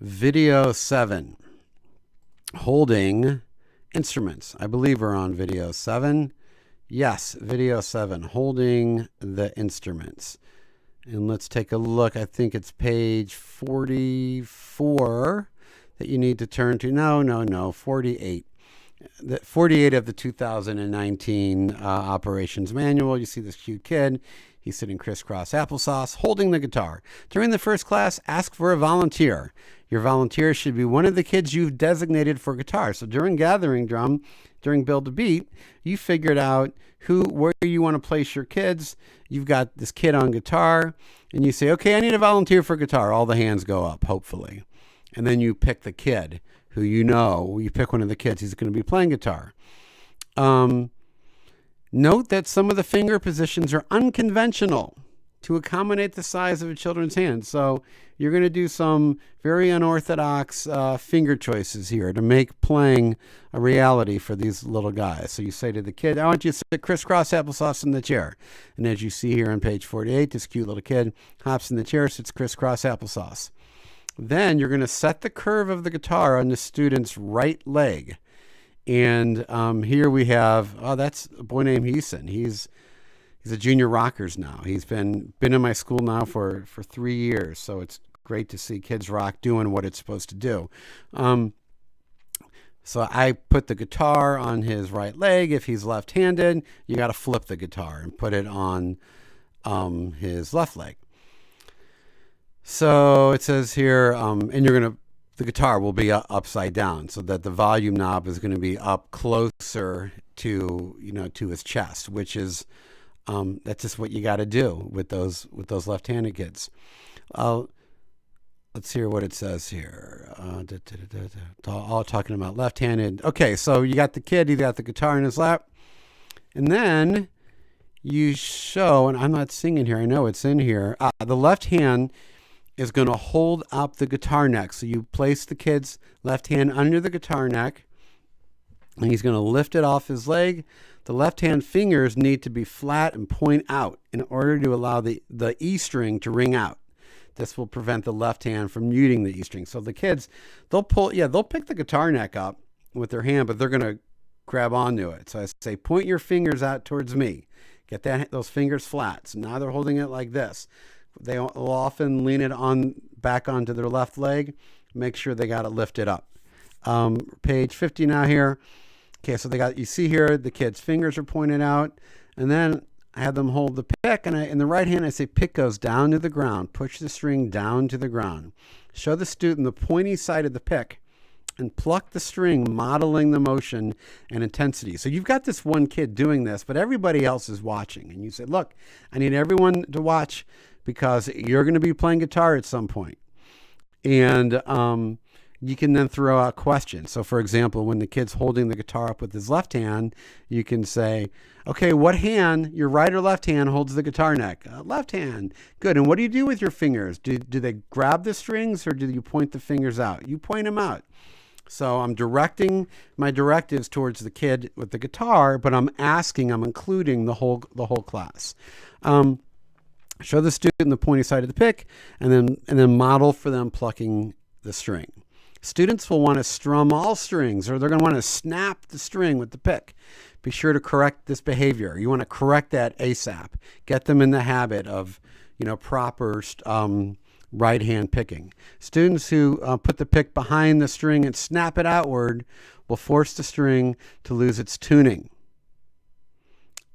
Video 7, holding instruments. I believe we're on video 7. Yes, video 7, holding the instruments. And let's take a look. I think it's page 44 that you need to turn to. No, 48. 48 of the 2019 operations manual. You see this cute kid. He's sitting crisscross applesauce, holding the guitar. During the first class, ask for a volunteer. Your volunteer should be one of the kids you've designated for guitar. So during gathering drum, during build a beat, you figured out where you want to place your kids. You've got this kid on guitar, and you say, okay, I need a volunteer for guitar. All the hands go up, hopefully. And then you pick the kid who you pick one of the kids who's going to be playing guitar. Note that some of the finger positions are unconventional to accommodate the size of a children's hand. So you're going to do some very unorthodox finger choices here to make playing a reality for these little guys. So you say to the kid, I want you to sit crisscross applesauce in the chair. And as you see here on page 48, this cute little kid hops in the chair, sits crisscross applesauce. Then you're going to set the curve of the guitar on the student's right leg. And here we have, that's a boy named Heason. He's a junior rockers now. He's been in my school now for 3 years. So it's great to see kids rock doing what it's supposed to do. So I put the guitar on his right leg. If he's left-handed, you got to flip the guitar and put it on his left leg. So it says here, and the guitar will be upside down so that the volume knob is going to be up closer to his chest, which is, that's just what you got to do with those left-handed kids. Let's hear what it says here. All talking about left-handed. Okay, so you got the kid, you got the guitar in his lap, and then you show, and I'm not singing here, I know it's in here, the left hand is going to hold up the guitar neck. So you place the kid's left hand under the guitar neck, and he's going to lift it off his leg. The left hand fingers need to be flat and point out in order to allow the E string to ring out. This will prevent the left hand from muting the E string. So the kids, they'll pick the guitar neck up with their hand, but they're going to grab onto it. So I say, point your fingers out towards me. Get those fingers flat. So now they're holding it like this. They will often lean it back onto their left leg. Make sure they got it lifted up. Page 50 now here. Okay, so you see here, the kid's fingers are pointed out. And then I have them hold the pick. And in the right hand, I say pick goes down to the ground. Push the string down to the ground. Show the student the pointy side of the pick and pluck the string, modeling the motion and intensity. So you've got this one kid doing this, but everybody else is watching. And you say, look, I need everyone to watch because you're going to be playing guitar at some point. And you can then throw out questions. So, for example, when the kid's holding the guitar up with his left hand, you can say, okay, what hand, your right or left hand, holds the guitar neck? Left hand. Good. And what do you do with your fingers? Do they grab the strings or do you point the fingers out? You point them out. So I'm directing my directives towards the kid with the guitar, but I'm including the whole class. Show the student the pointy side of the pick, and then model for them plucking the string. Students will want to strum all strings, or they're going to want to snap the string with the pick. Be sure to correct this behavior. You want to correct that ASAP. Get them in the habit of, proper right hand picking. Students who put the pick behind the string and snap it outward will force the string to lose its tuning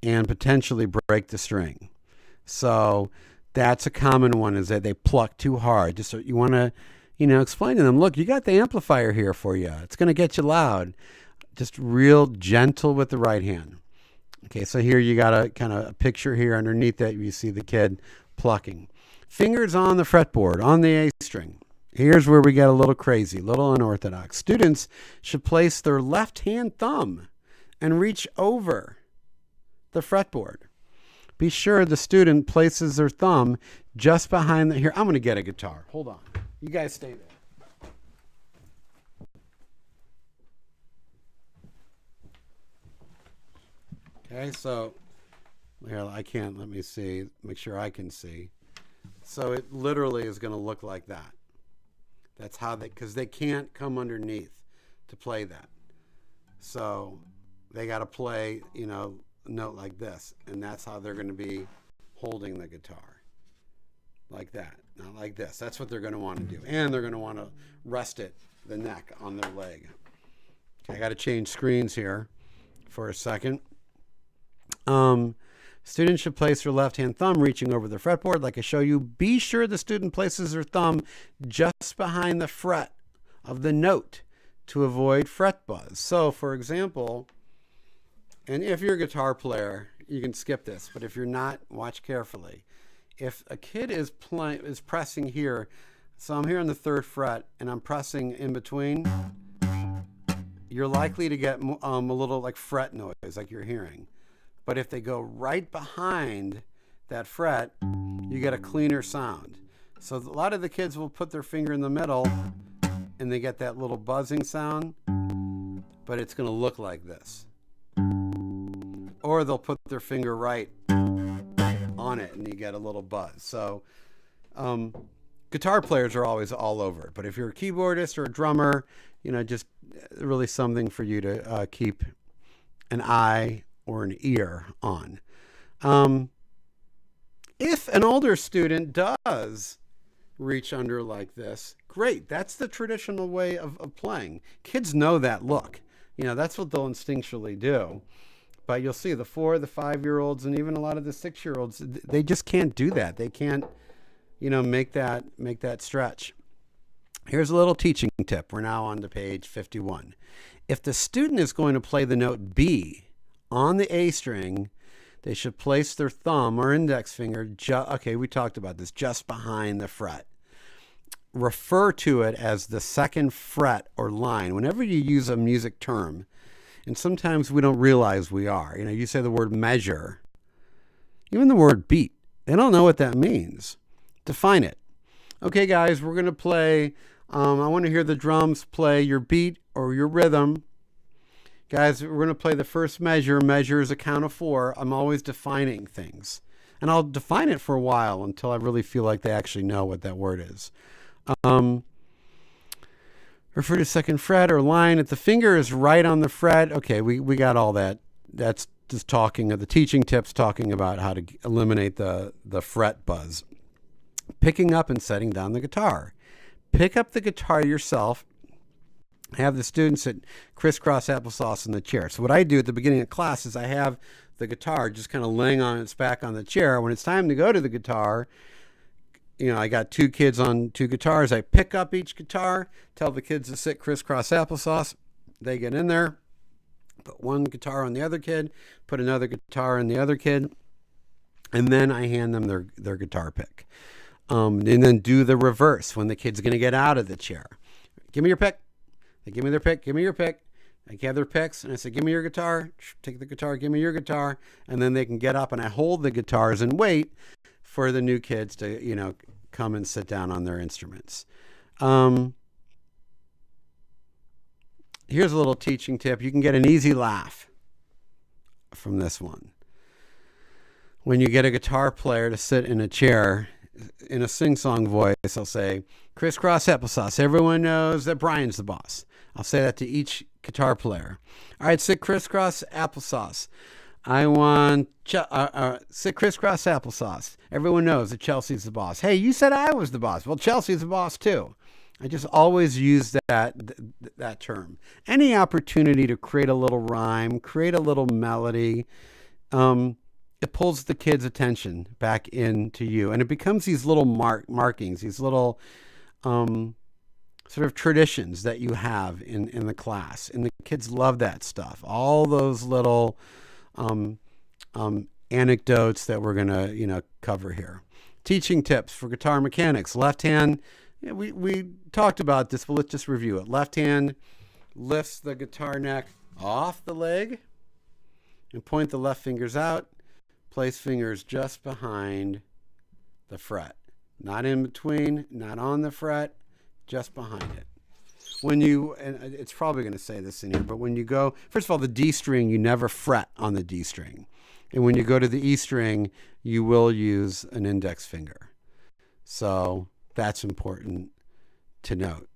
and potentially break the string. So that's a common one, is that they pluck too hard. Just so you want to, explain to them, look, you got the amplifier here for you. It's going to get you loud. Just real gentle with the right hand. Okay, so here you got a kind of a picture here underneath that. You see the kid plucking. Fingers on the fretboard, on the A string. Here's where we get a little crazy, a little unorthodox. Students should place their left hand thumb and reach over the fretboard. Be sure the student places their thumb just behind here. I'm going to get a guitar. Hold on. You guys stay there. Okay, so here, let me see, make sure I can see. So it literally is going to look like that. That's how because they can't come underneath to play that. So they got to play, a note like this, and that's how they're going to be holding the guitar, like that, not like this. That's what they're going to want to do, and they're going to want to rest the neck on their leg. Okay, I got to change screens here for a second. Students should place their left-hand thumb reaching over the fretboard like I show you. Be sure the student places their thumb just behind the fret of the note to avoid fret buzz. So, for example, and if you're a guitar player, you can skip this, but if you're not, watch carefully. If a kid is pressing here, so I'm here on the 3rd fret and I'm pressing in between, you're likely to get a little like fret noise like you're hearing. But if they go right behind that fret, you get a cleaner sound. So a lot of the kids will put their finger in the middle and they get that little buzzing sound, but it's going to look like this. Or they'll put their finger right on it and you get a little buzz. So guitar players are always all over it. But if you're a keyboardist or a drummer, just really something for you to keep an eye or an ear on. If an older student does reach under like this, great. That's the traditional way of playing. Kids know that look. That's what they'll instinctually do. But you'll see the 4, the 5-year-olds, and even a lot of the 6-year-olds, they just can't do that. They can't, make that stretch. Here's a little teaching tip. We're now on to page 51. If the student is going to play the note B on the A string, they should place their thumb or index finger, we talked about this, just behind the fret. Refer to it as the 2nd fret or line. Whenever you use a music term, and sometimes we don't realize we are. You say the word measure, even the word beat. They don't know what that means. Define it. Okay, guys, we're going to play. I want to hear the drums play your beat or your rhythm. Guys, we're going to play the first measure. Measure is a count of 4. I'm always defining things. And I'll define it for a while until I really feel like they actually know what that word is. Refer to 2nd fret or line. If the finger is right on the fret, okay, we got all that. That's just talking of the teaching tips, talking about how to eliminate the fret buzz. Picking up and setting down the guitar. Pick up the guitar yourself. Have the students sit crisscross applesauce in the chair. So what I do at the beginning of class is I have the guitar just kind of laying on its back on the chair. When it's time to go to the guitar, I got 2 kids on 2 guitars. I pick up each guitar, tell the kids to sit crisscross applesauce. They get in there, put one guitar on the other kid, put another guitar on the other kid, and then I hand them their guitar pick. And then do the reverse when the kid's going to get out of the chair. Give me your pick. They give me their pick. Give me your pick. I have their picks, and I say, give me your guitar. Take the guitar. Give me your guitar. And then they can get up, and I hold the guitars and wait for the new kids to, come and sit down on their instruments. Here's a little teaching tip. You can get an easy laugh from this one. When you get a guitar player to sit in a chair, in a sing-song voice, I'll say, crisscross applesauce. Everyone knows that Brian's the boss. I'll say that to each guitar player. All right, sit crisscross applesauce. I want sit crisscross applesauce. Everyone knows that Chelsea's the boss. Hey, you said I was the boss. Well, Chelsea's the boss too. I just always use that term. Any opportunity to create a little rhyme, create a little melody, it pulls the kids' attention back into you. And it becomes these little markings, these little sort of traditions that you have in the class. And the kids love that stuff. All those little anecdotes that we're going to, cover here. Teaching tips for guitar mechanics. Left hand, we talked about this, but let's just review it. Left hand lifts the guitar neck off the leg and point the left fingers out. Place fingers just behind the fret. Not in between, not on the fret, just behind it. When you, and it's probably going to say this in here, but when you go, first of all, the D string, you never fret on the D string. And when you go to the E string, you will use an index finger. So that's important to note.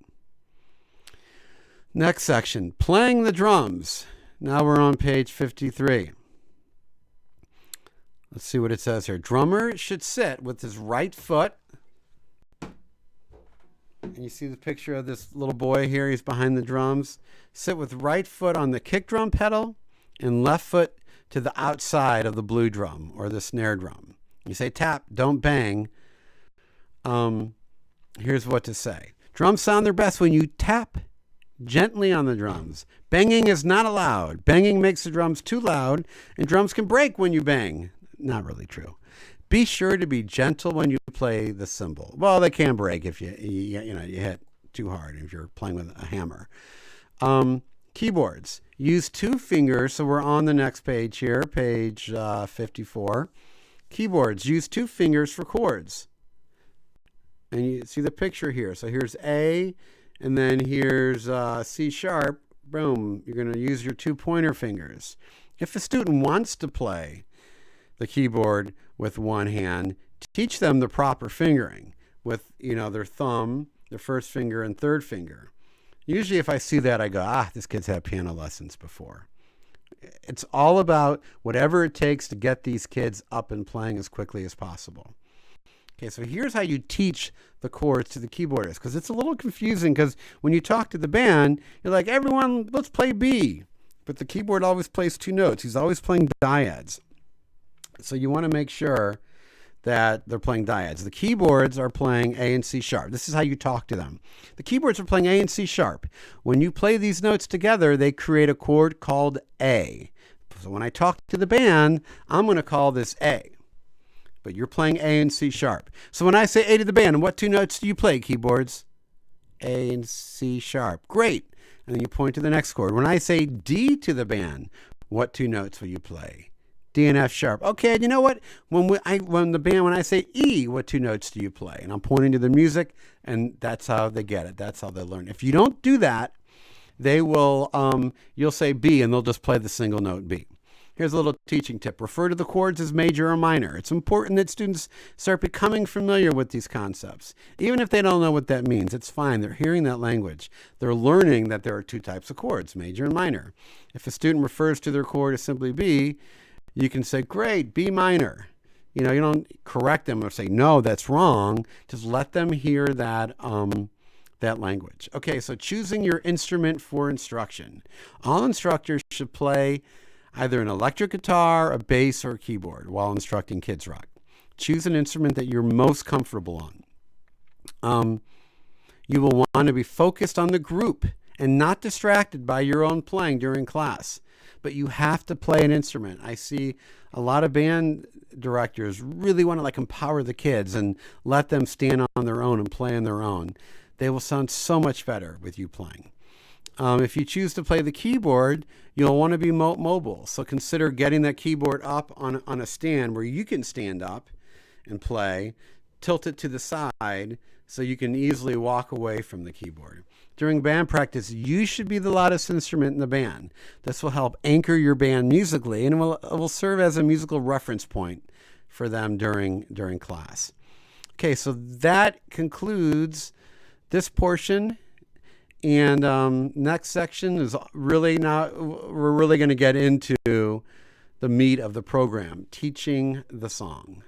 Next section, playing the drums. Now we're on page 53. Let's see what it says here. Drummer should sit with his right foot. And you see the picture of this little boy here. He's behind the drums. Sit with right foot on the kick drum pedal and left foot to the outside of the blue drum or the snare drum. You say tap, don't bang. Here's what to say. Drums sound their best when you tap gently on the drums. Banging is not allowed. Banging makes the drums too loud, and drums can break when you bang. Not really true. Be sure to be gentle when you play the cymbal. Well, they can break if you hit too hard if you're playing with a hammer. Keyboards. Use 2 fingers. So we're on the next page here, page 54. Keyboards. Use 2 fingers for chords. And you see the picture here. So here's A, and then here's C sharp. Boom. You're going to use your 2 pointer fingers. If a student wants to play the keyboard with one hand, teach them the proper fingering with, their thumb, their first finger, and third finger. Usually if I see that, I go, this kid's had piano lessons before. It's all about whatever it takes to get these kids up and playing as quickly as possible. Okay, so here's how you teach the chords to the keyboardist, because it's a little confusing, because when you talk to the band, you're like, everyone, let's play B. But the keyboard always plays 2 notes. He's always playing dyads. So you want to make sure that they're playing dyads. The keyboards are playing A and C sharp. This is how you talk to them. The keyboards are playing A and C sharp. When you play these notes together, they create a chord called A. So when I talk to the band, I'm going to call this A. But you're playing A and C sharp. So when I say A to the band, what 2 notes do you play, keyboards? A and C sharp. Great. And then you point to the next chord. When I say D to the band, what 2 notes will you play? D and F sharp. Okay, you know what? When I say E, what 2 notes do you play? And I'm pointing to the music, and that's how they get it. That's how they learn. If you don't do that, they will. You'll say B, and they'll just play the single note B. Here's a little teaching tip. Refer to the chords as major or minor. It's important that students start becoming familiar with these concepts. Even if they don't know what that means, it's fine. They're hearing that language. They're learning that there are 2 types of chords, major and minor. If a student refers to their chord as simply B, you can say, great, B minor. You don't correct them or say, no, that's wrong. Just let them hear that language. Okay, so choosing your instrument for instruction. All instructors should play either an electric guitar, a bass, or a keyboard while instructing Kids Rock. Choose an instrument that you're most comfortable on. You will want to be focused on the group and not distracted by your own playing during class. But you have to play an instrument. I see a lot of band directors really want to empower the kids and let them stand on their own and play on their own. They will sound so much better with you playing. If you choose to play the keyboard, you'll want to be mobile. So consider getting that keyboard up on a stand where you can stand up and play. Tilt it to the side so you can easily walk away from the keyboard. During band practice, you should be the loudest instrument in the band. This will help anchor your band musically, and it will serve as a musical reference point for them during class. Okay, so that concludes this portion. And next section is we're really going to get into the meat of the program, teaching the song.